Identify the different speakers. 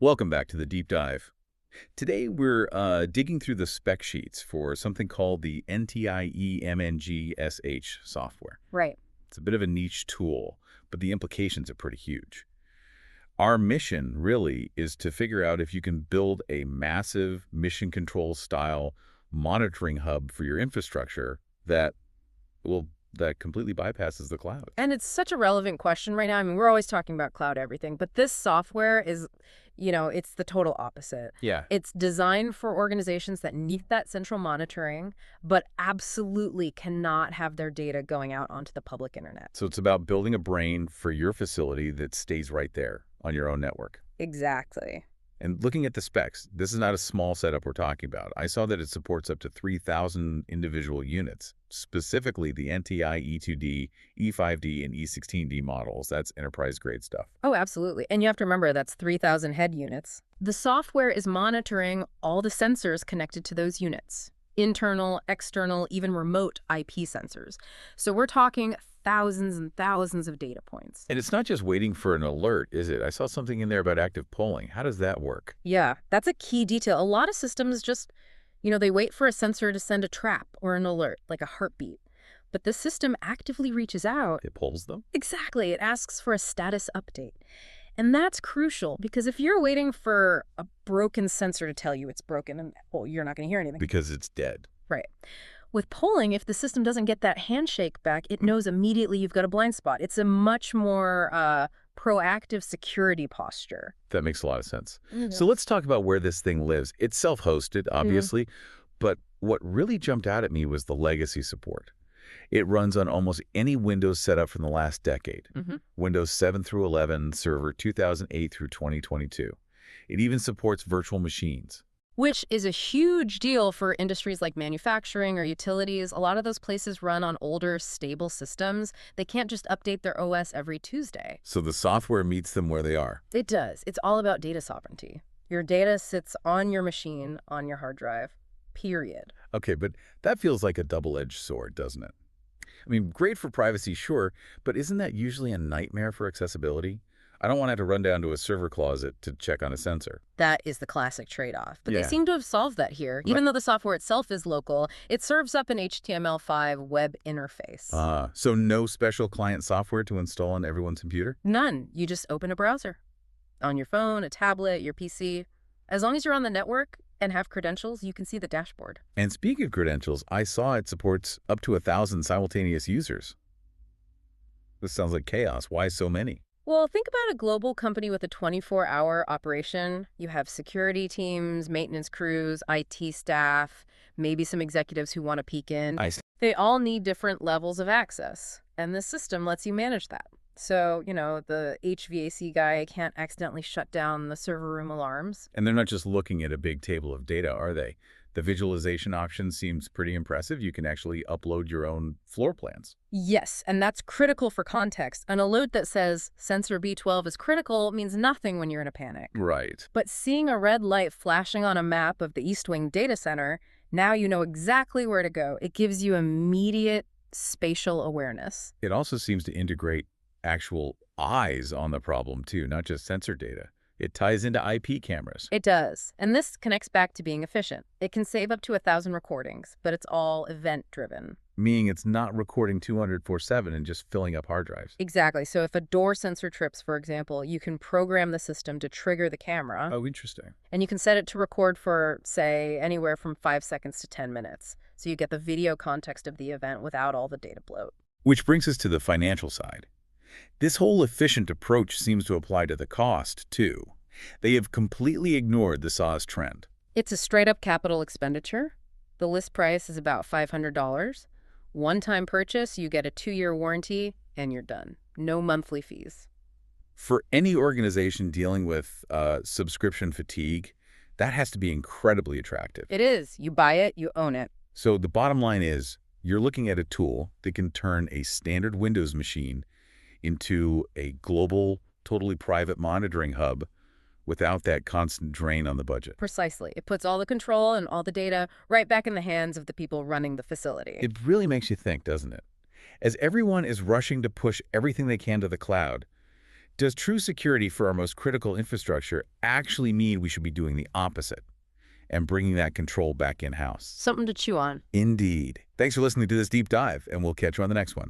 Speaker 1: Welcome back to the deep dive. Today we're digging through the spec sheets for something called the NTI E-MNG-SH software.
Speaker 2: Right.
Speaker 1: It's a bit of a niche tool, but the implications are pretty huge. Our mission really is to figure out if you can build a massive mission control style monitoring hub for your infrastructure that completely bypasses the cloud.
Speaker 2: And it's such a relevant question right now. I mean, we're always talking about cloud everything, but this software is, it's the total opposite.
Speaker 1: Yeah.
Speaker 2: It's designed for organizations that need that central monitoring, but absolutely cannot have their data going out onto the public internet.
Speaker 1: So it's about building a brain for your facility that stays right there on your own network.
Speaker 2: Exactly.
Speaker 1: And looking at the specs, this is not a small setup we're talking about. I saw that it supports up to 3,000 individual units, specifically the NTI E2D, E5D, and E16D models. That's enterprise-grade stuff.
Speaker 2: Oh, absolutely. And you have to remember that's 3,000 head units. The software is monitoring all the sensors connected to those units. Internal, external, even remote IP sensors. So we're talking thousands and thousands of data points.
Speaker 1: And it's not just waiting for an alert, is it? I saw something in there about active polling. How does that work?
Speaker 2: Yeah, that's a key detail. A lot of systems just, they wait for a sensor to send a trap or an alert, like a heartbeat. But this system actively reaches out.
Speaker 1: It polls them?
Speaker 2: Exactly. It asks for a status update. And that's crucial because if you're waiting for a broken sensor to tell you it's broken, and you're not going to hear anything.
Speaker 1: Because it's dead.
Speaker 2: Right. With polling, if the system doesn't get that handshake back, it knows immediately you've got a blind spot. It's a much more proactive security posture.
Speaker 1: That makes a lot of sense. So let's talk about where this thing lives. It's self-hosted, obviously, but what really jumped out at me was the legacy support. It runs on almost any Windows setup from the last decade. Windows 7 through 11, Server 2008 through 2022. It even supports virtual machines.
Speaker 2: Which is a huge deal for industries like manufacturing or utilities. A lot of those places run on older, stable systems. They can't just update their OS every Tuesday.
Speaker 1: So the software meets them where they are.
Speaker 2: It does. It's all about data sovereignty. Your data sits on your machine, on your hard drive, period.
Speaker 1: Okay, but that feels like a double-edged sword, doesn't it? I mean, great for privacy, sure, but isn't that usually a nightmare for accessibility? I don't want to have to run down to a server closet to check on a sensor.
Speaker 2: That is the classic trade-off. But
Speaker 1: Yeah.
Speaker 2: they seem to have solved that here. Even though the software itself is local, it serves up an HTML5 web interface.
Speaker 1: So no special client software to install on everyone's computer?
Speaker 2: None. You just open a browser. On your phone, a tablet, your PC. As long as you're on the network and have credentials, you can see the dashboard.
Speaker 1: And speaking of credentials, I saw it supports up to 1,000 simultaneous users. This sounds like chaos. Why so many?
Speaker 2: Well, think about a global company with a 24-hour operation. You have security teams, maintenance crews, IT staff, maybe some executives who want to peek in. They all need different levels of access, and this system lets you manage that. So, the HVAC guy can't accidentally shut down the server room alarms.
Speaker 1: And they're not just looking at a big table of data, are they? The visualization option seems pretty impressive. You can actually upload your own floor plans.
Speaker 2: Yes, and that's critical for context. An alert that says sensor B12 is critical means nothing when you're in a panic.
Speaker 1: Right.
Speaker 2: But seeing a red light flashing on a map of the East Wing data center, now you know exactly where to go. It gives you immediate spatial awareness.
Speaker 1: It also seems to integrate actual eyes on the problem too, not just sensor data. It ties into IP cameras.
Speaker 2: It does. And this connects back to being efficient. It can save up to 1,000 recordings, but it's all event-driven.
Speaker 1: Meaning it's not recording 204/7 and just filling up hard drives.
Speaker 2: Exactly. So if a door sensor trips, for example, you can program the system to trigger the camera.
Speaker 1: Oh, interesting.
Speaker 2: And you can set it to record for, say, anywhere from 5 seconds to 10 minutes. So you get the video context of the event without all the data bloat.
Speaker 1: Which brings us to the financial side. This whole efficient approach seems to apply to the cost, too. They have completely ignored the SaaS trend.
Speaker 2: It's a straight-up capital expenditure. The list price is about $500. One-time purchase, you get a 2-year warranty, and you're done. No monthly fees.
Speaker 1: For any organization dealing with subscription fatigue, that has to be incredibly attractive.
Speaker 2: It is. You buy it, you own it.
Speaker 1: So the bottom line is, you're looking at a tool that can turn a standard Windows machine into a global, totally private monitoring hub without that constant drain on the budget.
Speaker 2: Precisely. It puts all the control and all the data right back in the hands of the people running the facility.
Speaker 1: It really makes you think, doesn't it? As everyone is rushing to push everything they can to the cloud, Does true security for our most critical infrastructure actually mean we should be doing the opposite and bringing that control back in-house?
Speaker 2: Something to chew on.
Speaker 1: Indeed. Thanks for listening to this deep dive, and we'll catch you on the next one.